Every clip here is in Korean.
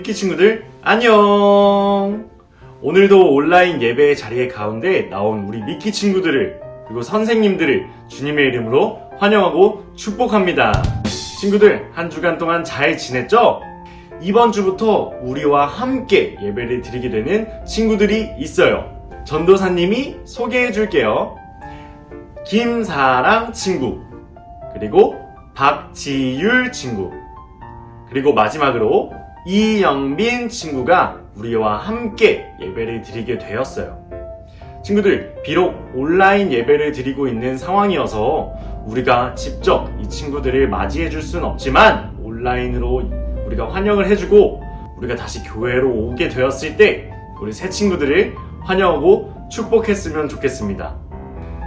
미키 친구들 안녕! 오늘도 온라인 예배의 자리에 가운데 나온 우리 미키 친구들을 그리고 선생님들을 주님의 이름으로 환영하고 축복합니다. 친구들 한 주간 동안 잘 지냈죠? 이번 주부터 우리와 함께 예배를 드리게 되는 친구들이 있어요. 전도사님이 소개해 줄게요. 김사랑 친구, 그리고 박지율 친구, 그리고 마지막으로 이영빈 친구가 우리와 함께 예배를 드리게 되었어요. 친구들, 비록 온라인 예배를 드리고 있는 상황이어서 우리가 직접 이 친구들을 맞이해 줄 수는 없지만 온라인으로 우리가 환영을 해주고 우리가 다시 교회로 오게 되었을 때 우리 새 친구들을 환영하고 축복했으면 좋겠습니다.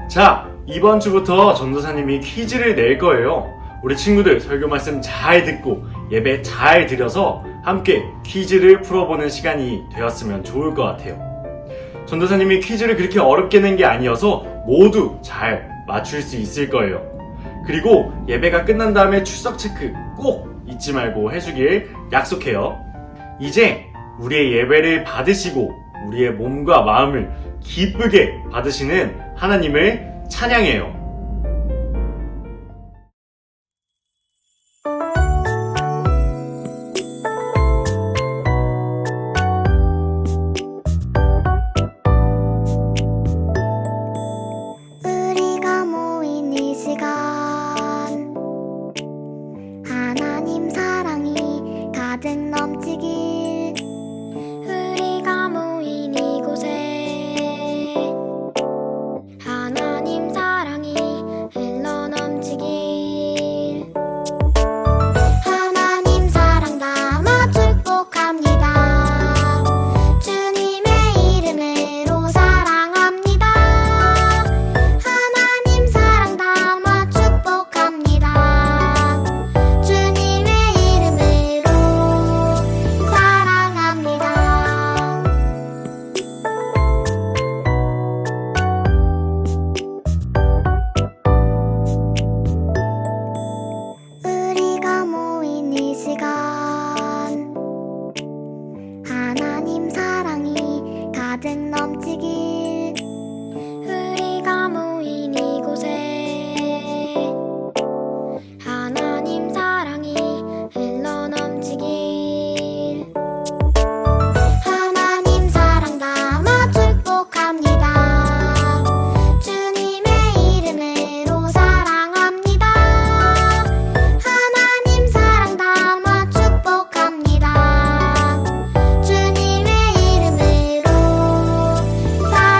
자, 이번 주부터 전도사님이 퀴즈를 낼 거예요. 우리 친구들 설교 말씀 잘 듣고 예배 잘 드려서 함께 퀴즈를 풀어보는 시간이 되었으면 좋을 것 같아요. 전도사님이 퀴즈를 그렇게 어렵게 낸 게 아니어서 모두 잘 맞출 수 있을 거예요. 그리고 예배가 끝난 다음에 출석 체크 꼭 잊지 말고 해주길 약속해요. 이제 우리의 예배를 받으시고 우리의 몸과 마음을 기쁘게 받으시는 하나님을 찬양해요. 우리가 모인 이 시간 하나님 사랑이 가득 넘치길 우리가 모인 이곳에 하나님 사랑이 흘러 넘치길 하나님 사랑 담아 축복합니다. 주님의 이름으로 사랑합니다. 하나님 사랑 담아 축복합니다. 주님의 이름으로 사랑합니다. 우리가 모인 이 시간 하나님 사랑이 가득 넘치길 우리가 모인 이곳에 하나님 사랑이 흘러 넘치길 하나님 사랑 담아 축복합니다. 주님의 이름으로 사랑합니다. 하나님 사랑 담아 축복합니다. 주님의 이름으로 사랑합니다.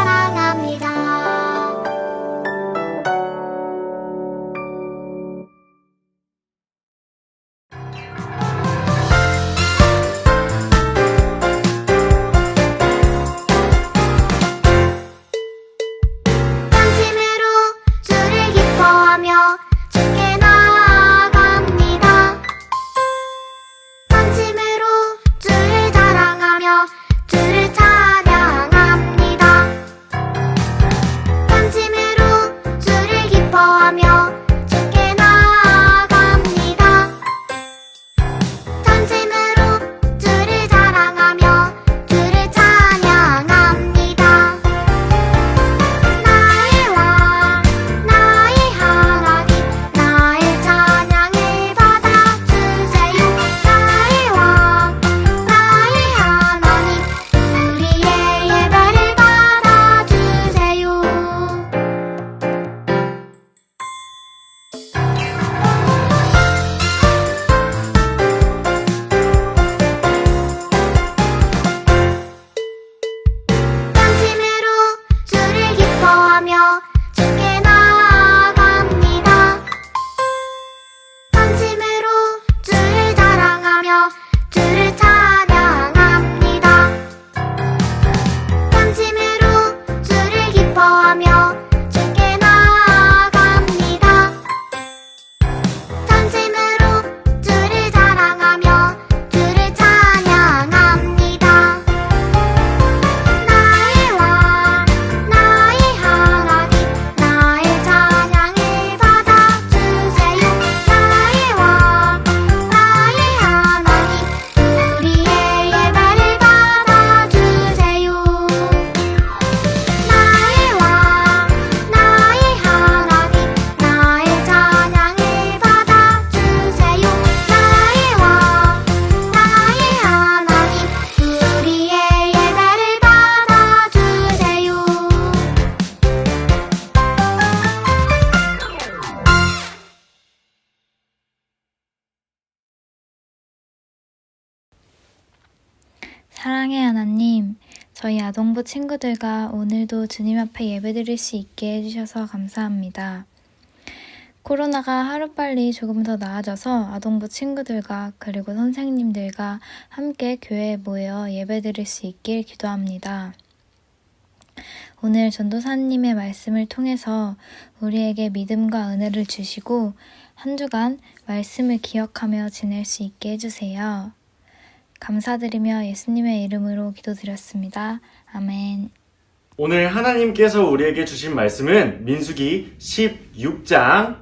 사랑의 하나님, 저희 아동부 친구들과 오늘도 주님 앞에 예배드릴 수 있게 해주셔서 감사합니다. 코로나가 하루빨리 조금 더 나아져서 아동부 친구들과 그리고 선생님들과 함께 교회에 모여 예배드릴 수 있길 기도합니다. 오늘 전도사님의 말씀을 통해서 우리에게 믿음과 은혜를 주시고 한 주간 말씀을 기억하며 지낼 수 있게 해주세요. 감사드리며 예수님의 이름으로 기도드렸습니다. 아멘. 오늘 하나님께서 우리에게 주신 말씀은 민수기 16장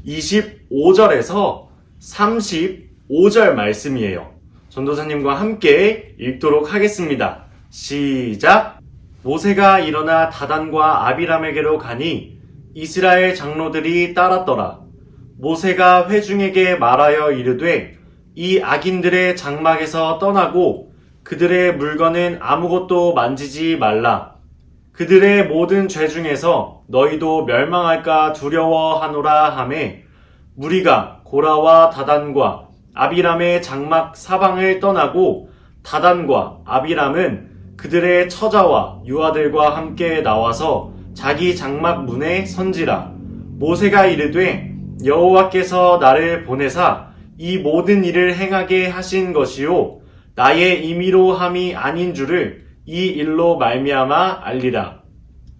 25절에서 35절 말씀이에요. 전도사님과 함께 읽도록 하겠습니다. 시작! 모세가 일어나 다단과 아비람에게로 가니 이스라엘 장로들이 따랐더라. 모세가 회중에게 말하여 이르되 이 악인들의 장막에서 떠나고 그들의 물건은 아무것도 만지지 말라. 그들의 모든 죄 중에서 너희도 멸망할까 두려워하노라 하매 무리가 고라와 다단과 아비람의 장막 사방을 떠나고 다단과 아비람은 그들의 처자와 유아들과 함께 나와서 자기 장막 문에 선지라. 모세가 이르되 여호와께서 나를 보내사 이 모든 일을 행하게 하신 것이요 나의 임의로 함이 아닌 줄을 이 일로 말미암아 알리라.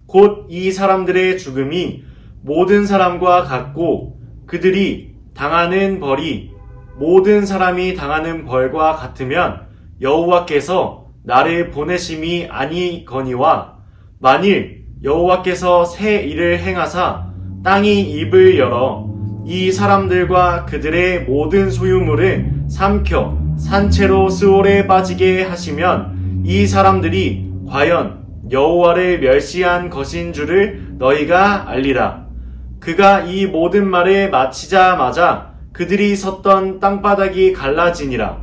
곧 이 사람들의 죽음이 모든 사람과 같고 그들이 당하는 벌이 모든 사람이 당하는 벌과 같으면 여호와께서 나를 보내심이 아니거니와 만일 여호와께서 새 일을 행하사 땅이 입을 열어 이 사람들과 그들의 모든 소유물을 삼켜 산채로 스올에 빠지게 하시면 이 사람들이 과연 여호와를 멸시한 것인 줄을 너희가 알리라. 그가 이 모든 말을 마치자마자 그들이 섰던 땅바닥이 갈라지니라.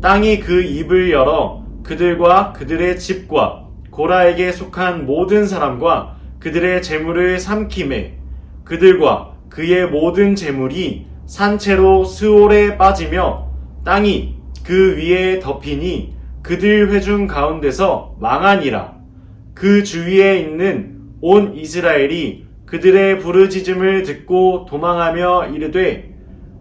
땅이 그 입을 열어 그들과 그들의 집과 고라에게 속한 모든 사람과 그들의 재물을 삼키매 그들과 그의 모든 재물이 산채로 스올에 빠지며 땅이 그 위에 덮이니 그들 회중 가운데서 망하니라. 그 주위에 있는 온 이스라엘이 그들의 부르짖음을 듣고 도망하며 이르되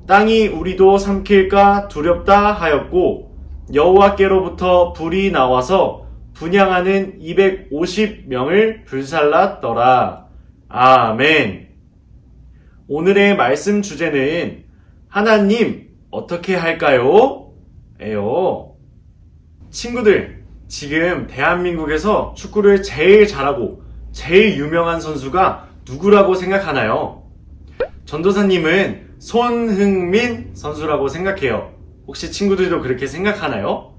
땅이 우리도 삼킬까 두렵다 하였고 여호와께로부터 불이 나와서 분향하는 250명을 불살랐더라. 아멘. 오늘의 말씀 주제는 하나님 어떻게 할까요? 에요. 친구들, 지금 대한민국에서 축구를 제일 잘하고 제일 유명한 선수가 누구라고 생각하나요? 전도사님은 손흥민 선수라고 생각해요. 혹시 친구들도 그렇게 생각하나요?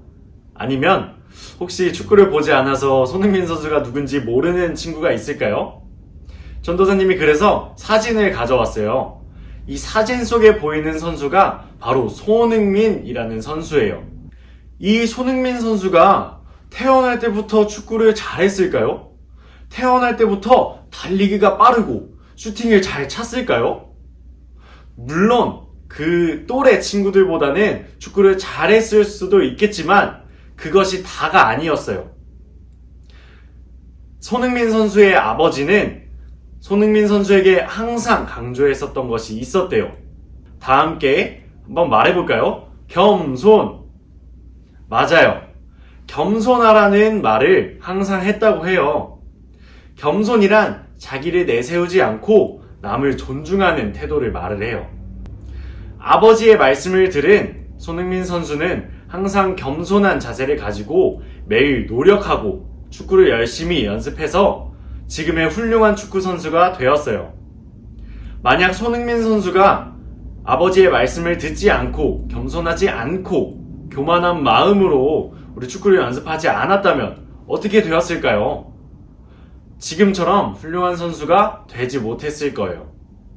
아니면 혹시 축구를 보지 않아서 손흥민 선수가 누군지 모르는 친구가 있을까요? 전도사님이 그래서 사진을 가져왔어요. 이 사진 속에 보이는 선수가 바로 손흥민이라는 선수예요. 이 손흥민 선수가 태어날 때부터 축구를 잘했을까요? 태어날 때부터 달리기가 빠르고 슈팅을 잘 찼을까요? 물론 그 또래 친구들보다는 축구를 잘했을 수도 있겠지만 그것이 다가 아니었어요. 손흥민 선수의 아버지는 손흥민 선수에게 항상 강조했었던 것이 있었대요. 다 함께 한번 말해볼까요? 겸손. 맞아요. 겸손하라는 말을 항상 했다고 해요. 겸손이란 자기를 내세우지 않고 남을 존중하는 태도를 말을 해요. 아버지의 말씀을 들은 손흥민 선수는 항상 겸손한 자세를 가지고 매일 노력하고 축구를 열심히 연습해서 지금의 훌륭한 축구 선수가 되었어요. 만약 손흥민 선수가 아버지의 말씀을 듣지 않고 겸손하지 않고 교만한 마음으로 우리 축구를 연습하지 않았다면 어떻게 되었을까요? 지금처럼 훌륭한 선수가 되지 못했을 거예요.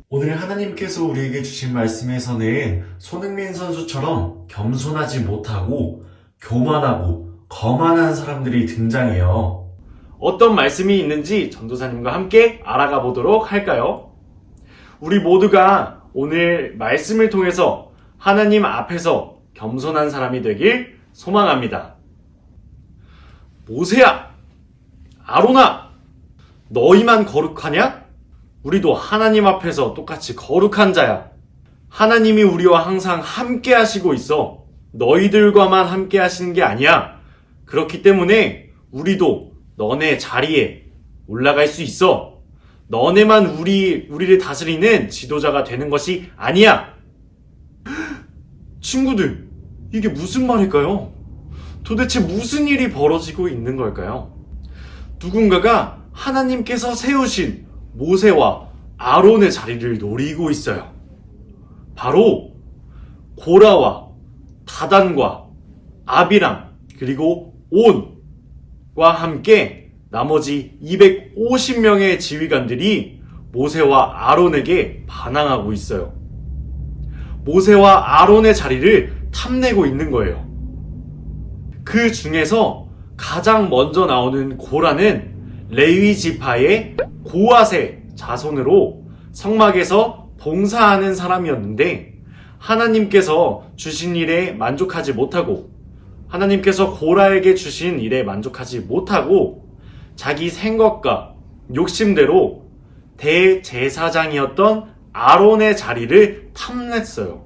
오늘 하나님께서 우리에게 주신 말씀에서는 손흥민 선수처럼 겸손하지 못하고 교만하고 거만한 사람들이 등장해요. 어떤 말씀이 있는지 전도사님과 함께 알아가 보도록 할까요? 우리 모두가 오늘 말씀을 통해서 하나님 앞에서 겸손한 사람이 되길 소망합니다. 모세야, 아론아, 너희만 거룩하냐? 우리도 하나님 앞에서 똑같이 거룩한 자야. 하나님이 우리와 항상 함께 하시고 있어. 너희들과만 함께 하시는 게 아니야. 그렇기 때문에 우리도 너네 자리에 올라갈 수 있어. 너네만 우리를 다스리는 지도자가 되는 것이 아니야. 친구들, 이게 무슨 말일까요? 도대체 무슨 일이 벌어지고 있는 걸까요? 누군가가 하나님께서 세우신 모세와 아론의 자리를 노리고 있어요. 바로 고라와 다단과 아비람 그리고 온과 함께 나머지 250명의 지휘관들이 모세와 아론에게 반항하고 있어요. 모세와 아론의 자리를 탐내고 있는 거예요. 그 중에서 가장 먼저 나오는 고라는 레위 지파의 고앗의 자손으로 성막에서 봉사하는 사람이었는데 하나님께서 주신 일에 만족하지 못하고 하나님께서 고라에게 주신 일에 만족하지 못하고 자기 생각과 욕심대로 대제사장이었던 아론의 자리를 탐냈어요.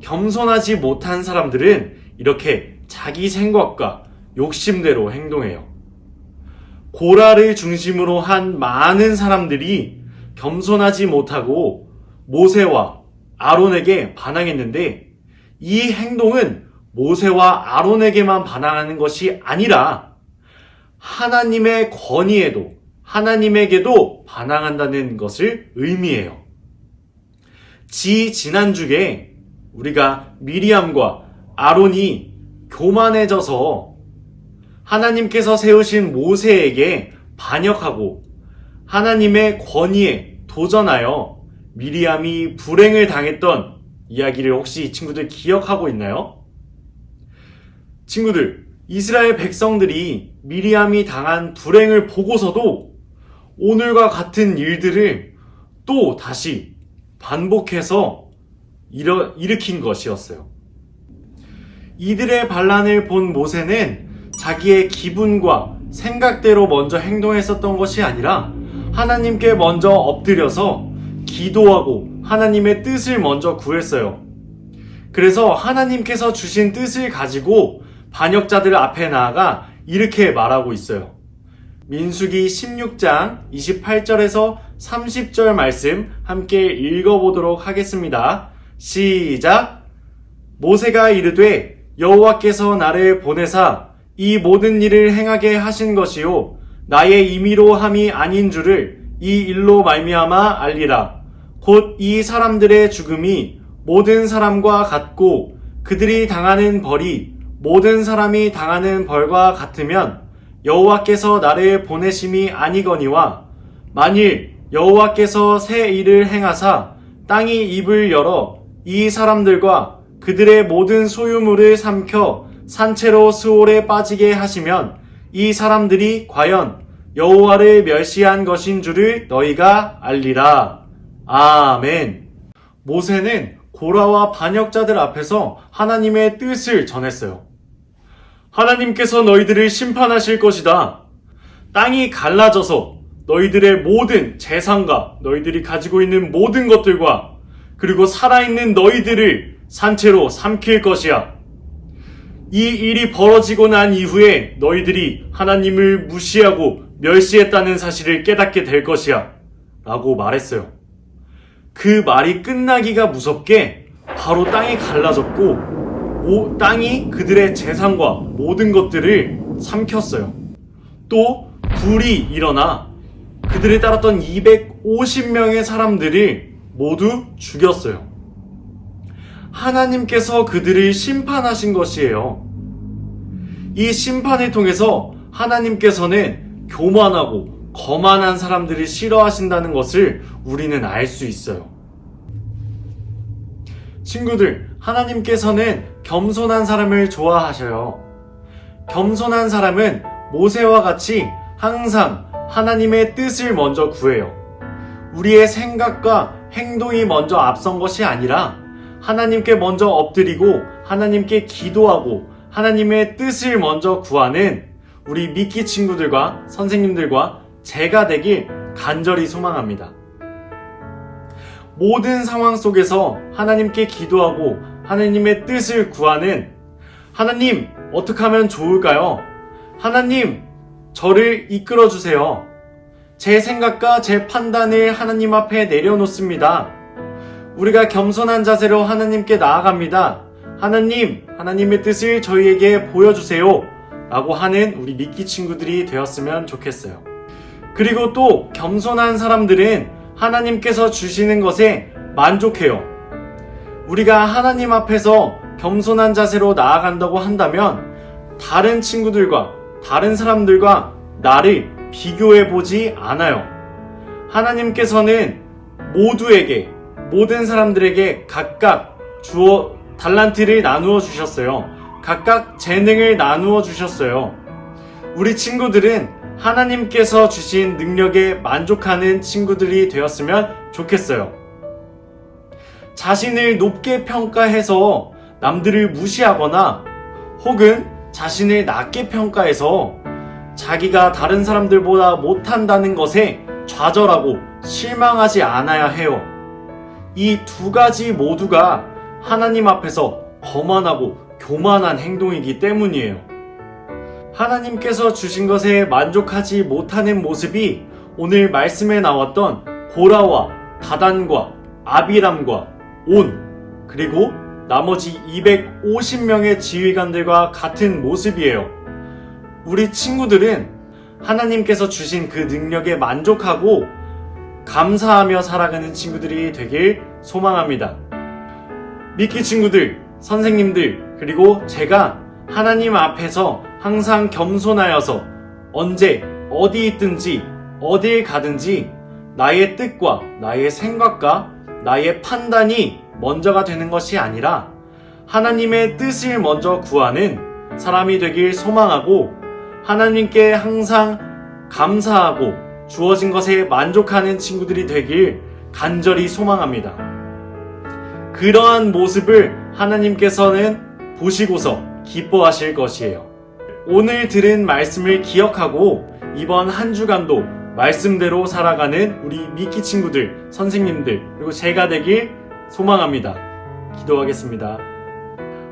겸손하지 못한 사람들은 이렇게 자기 생각과 욕심대로 행동해요. 고라를 중심으로 한 많은 사람들이 겸손하지 못하고 모세와 아론에게 반항했는데 이 행동은 모세와 아론에게만 반항하는 것이 아니라 하나님의 권위에도 하나님에게도 반항한다는 것을 의미해요. 지난주에 우리가 미리암과 아론이 교만해져서 하나님께서 세우신 모세에게 반역하고 하나님의 권위에 도전하여 미리암이 불행을 당했던 이야기를 혹시 친구들 기억하고 있나요? 친구들, 이스라엘 백성들이 미리암이 당한 불행을 보고서도 오늘과 같은 일들을 또 다시 반복해서 일으킨 것이었어요. 이들의 반란을 본 모세는 자기의 기분과 생각대로 먼저 행동했었던 것이 아니라 하나님께 먼저 엎드려서 기도하고 하나님의 뜻을 먼저 구했어요. 그래서 하나님께서 주신 뜻을 가지고 반역자들 앞에 나아가 이렇게 말하고 있어요. 민수기 16장 28절에서 30절 말씀 함께 읽어보도록 하겠습니다. 시작! 모세가 이르되 여호와께서 나를 보내사 이 모든 일을 행하게 하신 것이요 나의 임의로 함이 아닌 줄을 이 일로 말미암아 알리라. 곧 이 사람들의 죽음이 모든 사람과 같고 그들이 당하는 벌이 모든 사람이 당하는 벌과 같으면 여호와께서 나를 보내심이 아니거니와 만일 여호와께서 새 일을 행하사 땅이 입을 열어 이 사람들과 그들의 모든 소유물을 삼켜 산채로 스올에 빠지게 하시면 이 사람들이 과연 여호와를 멸시한 것인 줄을 너희가 알리라. 아멘. 모세는 고라와 반역자들 앞에서 하나님의 뜻을 전했어요. 하나님께서 너희들을 심판하실 것이다. 땅이 갈라져서 너희들의 모든 재산과 너희들이 가지고 있는 모든 것들과 그리고 살아있는 너희들을 산채로 삼킬 것이야. 이 일이 벌어지고 난 이후에 너희들이 하나님을 무시하고 멸시했다는 사실을 깨닫게 될 것이야. 라고 말했어요. 그 말이 끝나기가 무섭게 바로 땅이 갈라졌고 땅이 그들의 재산과 모든 것들을 삼켰어요. 또 불이 일어나 그들을 따랐던 250명의 사람들을 모두 죽였어요. 하나님께서 그들을 심판하신 것이에요. 이 심판을 통해서 하나님께서는 교만하고 거만한 사람들을 싫어하신다는 것을 우리는 알 수 있어요. 친구들, 하나님께서는 겸손한 사람을 좋아하셔요. 겸손한 사람은 모세와 같이 항상 하나님의 뜻을 먼저 구해요. 우리의 생각과 행동이 먼저 앞선 것이 아니라 하나님께 먼저 엎드리고 하나님께 기도하고 하나님의 뜻을 먼저 구하는 우리 미끼 친구들과 선생님들과 제가 되길 간절히 소망합니다. 모든 상황 속에서 하나님께 기도하고 하나님의 뜻을 구하는 하나님, 어떻게 하면 좋을까요? 하나님, 저를 이끌어 주세요. 제 생각과 제 판단을 하나님 앞에 내려놓습니다. 우리가 겸손한 자세로 하나님께 나아갑니다. 하나님, 하나님의 뜻을 저희에게 보여주세요. 라고 하는 우리 미끼 친구들이 되었으면 좋겠어요. 그리고 또 겸손한 사람들은 하나님께서 주시는 것에 만족해요. 우리가 하나님 앞에서 겸손한 자세로 나아간다고 한다면 다른 친구들과 다른 사람들과 나를 비교해 보지 않아요. 하나님께서는 모두에게, 모든 사람들에게 각각 달란트를 나누어 주셨어요. 각각 재능을 나누어 주셨어요. 우리 친구들은 하나님께서 주신 능력에 만족하는 친구들이 되었으면 좋겠어요. 자신을 높게 평가해서 남들을 무시하거나 혹은 자신을 낮게 평가해서 자기가 다른 사람들보다 못한다는 것에 좌절하고 실망하지 않아야 해요. 이 두 가지 모두가 하나님 앞에서 거만하고 교만한 행동이기 때문이에요. 하나님께서 주신 것에 만족하지 못하는 모습이 오늘 말씀에 나왔던 고라와 다단과 아비람과 온, 그리고 나머지 250명의 지휘관들과 같은 모습이에요. 우리 친구들은 하나님께서 주신 그 능력에 만족하고 감사하며 살아가는 친구들이 되길 소망합니다. 미끼 친구들, 선생님들, 그리고 제가 하나님 앞에서 항상 겸손하여서 언제 어디 있든지 어딜 가든지 나의 뜻과 나의 생각과 나의 판단이 먼저가 되는 것이 아니라 하나님의 뜻을 먼저 구하는 사람이 되길 소망하고 하나님께 항상 감사하고 주어진 것에 만족하는 친구들이 되길 간절히 소망합니다. 그러한 모습을 하나님께서는 보시고서 기뻐하실 것이에요. 오늘 들은 말씀을 기억하고 이번 한 주간도 말씀대로 살아가는 우리 미끼 친구들, 선생님들, 그리고 제가 되길 소망합니다. 기도하겠습니다.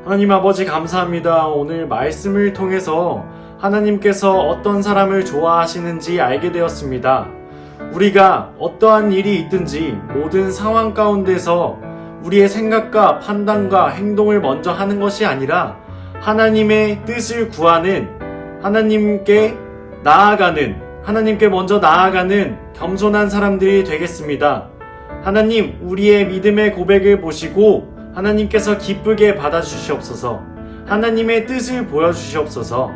하나님 아버지 감사합니다. 오늘 말씀을 통해서 하나님께서 어떤 사람을 좋아하시는지 알게 되었습니다. 우리가 어떠한 일이 있든지 모든 상황 가운데서 우리의 생각과 판단과 행동을 먼저 하는 것이 아니라 하나님의 뜻을 구하는, 하나님께 먼저 나아가는 겸손한 사람들이 되겠습니다. 하나님, 우리의 믿음의 고백을 보시고 하나님께서 기쁘게 받아주시옵소서. 하나님의 뜻을 보여주시옵소서.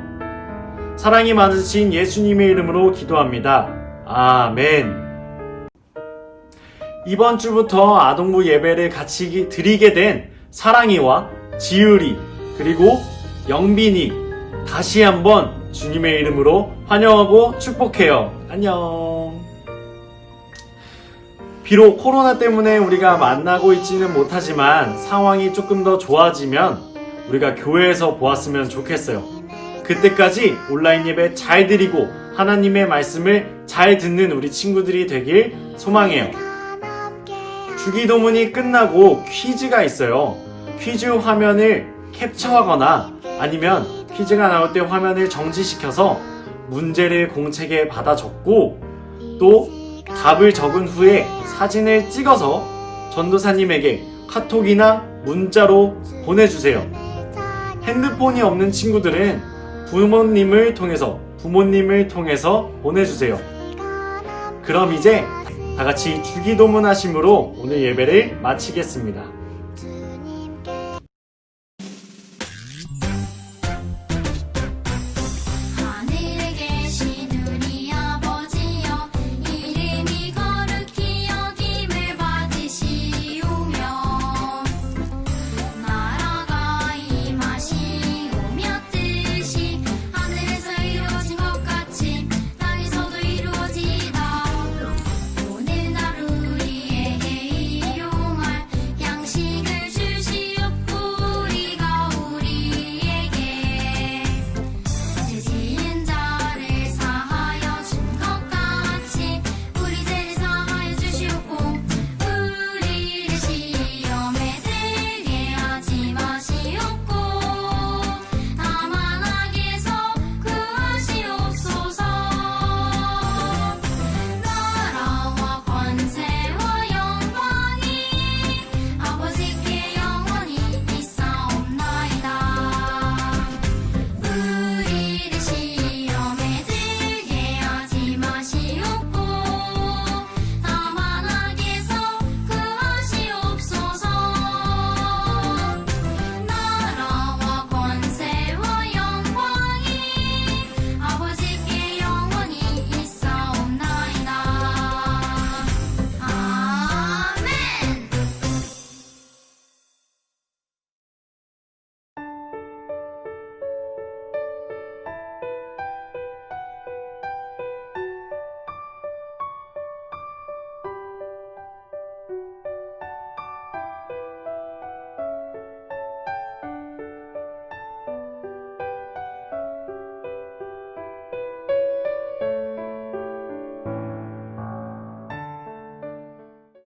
사랑이 많으신 예수님의 이름으로 기도합니다. 아멘. 이번 주부터 아동부 예배를 같이 드리게 된 사랑이와 지율이 그리고 영빈이 다시 한번 주님의 이름으로 환영하고 축복해요. 안녕. 비록 코로나 때문에 우리가 만나고 있지는 못하지만 상황이 조금 더 좋아지면 우리가 교회에서 보았으면 좋겠어요. 그때까지 온라인 예배 잘 드리고 하나님의 말씀을 잘 듣는 우리 친구들이 되길 소망해요. 주기도문이 끝나고 퀴즈가 있어요. 퀴즈 화면을 캡처하거나 아니면 퀴즈가 나올 때 화면을 정지시켜서 문제를 공책에 받아 적고 또 답을 적은 후에 사진을 찍어서 전도사님에게 카톡이나 문자로 보내주세요. 핸드폰이 없는 친구들은 부모님을 통해서 보내주세요. 그럼 이제 다같이 주기도문 하심으로 오늘 예배를 마치겠습니다.